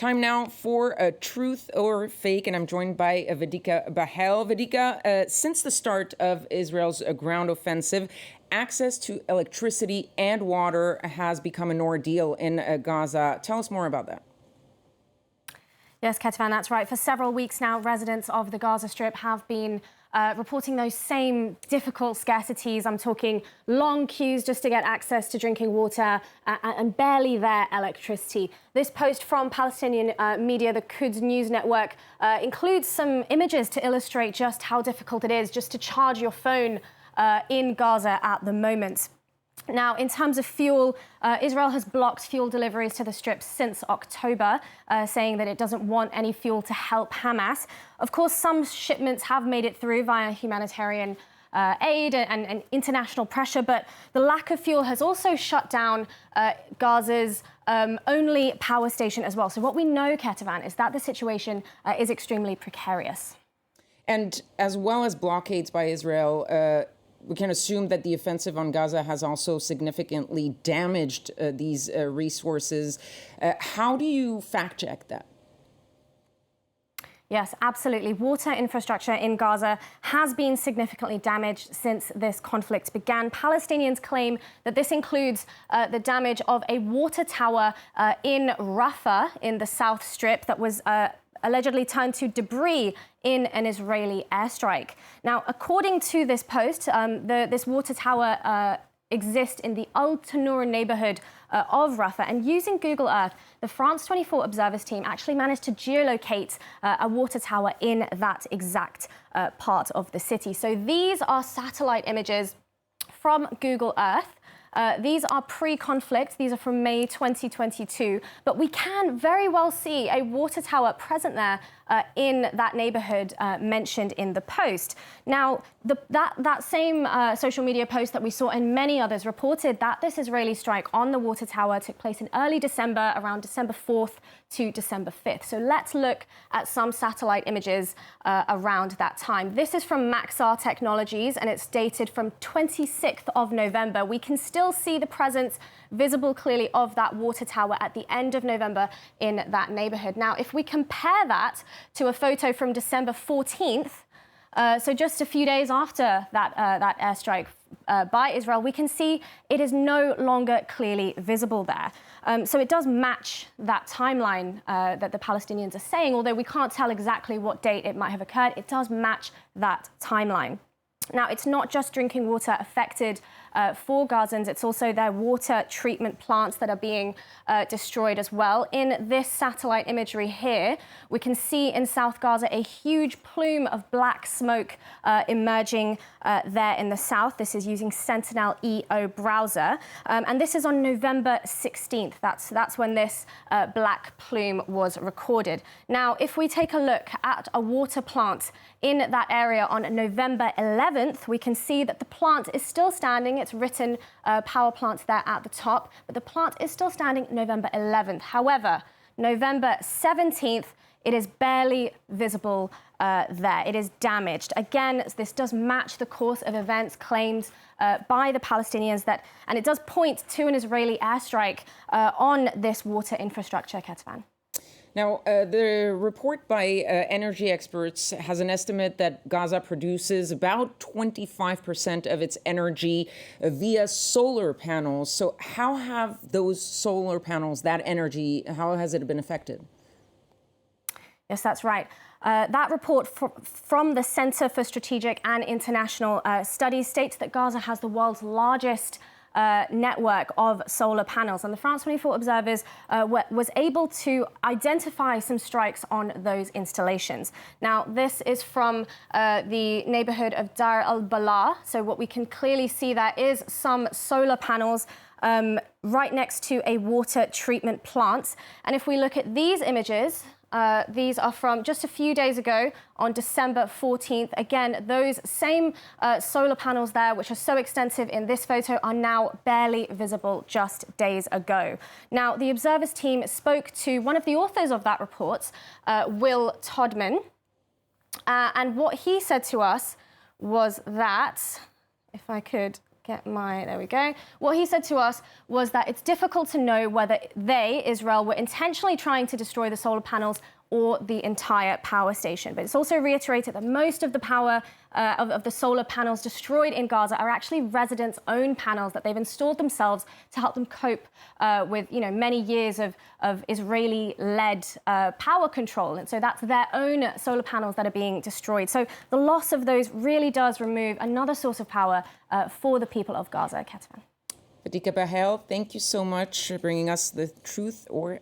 Time now for a truth or fake, and I'm joined by Vedika Bahl. Vedika, since the start of Israel's ground offensive, access to electricity and water has become an ordeal in Gaza. Tell us more about that. Yes, Ketavan, that's right. For several weeks now, residents of the Gaza Strip have been reporting those same difficult scarcities. I'm talking long queues just to get access to drinking water and barely their electricity. This post from Palestinian media, the Quds News Network, includes some images to illustrate just how difficult it is just to charge your phone in Gaza at the moment. Now, in terms of fuel, Israel has blocked fuel deliveries to the Strip since October, saying that it doesn't want any fuel to help Hamas. Of course, some shipments have made it through via humanitarian aid and international pressure, but the lack of fuel has also shut down Gaza's only power station as well. So what we know, Ketavan, is that the situation is extremely precarious. And as well as blockades by Israel, we can assume that the offensive on Gaza has also significantly damaged these resources. How do you fact check that? Yes, absolutely. Water infrastructure in Gaza has been significantly damaged since this conflict began. Palestinians claim that this includes the damage of a water tower in Rafah in the South Strip that was allegedly turned to debris in an Israeli airstrike. Now, according to this post, this water tower exists in the Al Tanur neighborhood of Rafah. And using Google Earth, the France 24 observers team actually managed to geolocate a water tower in that exact part of the city. So these are satellite images from Google Earth. These are pre-conflict. These are from May 2022. But we can very well see a water tower present there in that neighborhood mentioned in the post. Now, that same social media post that we saw and many others reported that this Israeli strike on the water tower took place in early December, around December 4th to December 5th. So let's look at some satellite images around that time. This is from Maxar Technologies, and it's dated from 26th of November. We can still see the presence visible clearly of that water tower at the end of November in that neighborhood. Now, if we compare that to a photo from December 14th, so just a few days after that airstrike by Israel, we can see it is no longer clearly visible there. So it does match that timeline that the Palestinians are saying, although we can't tell exactly what date it might have occurred. It does match that timeline. Now, it's not just drinking water affected for Gazans, it's also their water treatment plants that are being destroyed as well. In this satellite imagery here, we can see in South Gaza a huge plume of black smoke emerging there in the south. This is using Sentinel EO browser. And this is on November 16th. That's when this black plume was recorded. Now, if we take a look at a water plant in that area on November 11th, we can see that the plant is still standing. It's written power plants there at the top, but the plant is still standing November 11th. However, November 17th, it is barely visible there. It is damaged. Again, this does match the course of events claimed by the Palestinians and it does point to an Israeli airstrike on this water infrastructure, Ketavan. Now, the report by energy experts has an estimate that Gaza produces about 25% of its energy via solar panels. So how have those solar panels, that energy, how has it been affected? Yes, that's right. That report from the Center for Strategic and International Studies states that Gaza has the world's largest network of solar panels. And the France 24 observers was able to identify some strikes on those installations. Now, this is from the neighborhood of Dar al-Balah. So what we can clearly see there is some solar panels right next to a water treatment plant. And if we look at these images, these are from just a few days ago on December 14th. Again, those same solar panels there, which are so extensive in this photo, are now barely visible just days ago. Now, the observers team spoke to one of the authors of that report, Will Todman, and what he said to us was that, if I could There we go. What he said to us was that it's difficult to know whether Israel, were intentionally trying to destroy the solar panels or the entire power station. But it's also reiterated that most of the power of the solar panels destroyed in Gaza are actually residents' own panels that they've installed themselves to help them cope with many years of Israeli-led power control. And so that's their own solar panels that are being destroyed. So the loss of those really does remove another source of power for the people of Gaza. Ketman. Vedika Bahl, thank you so much for bringing us the truth or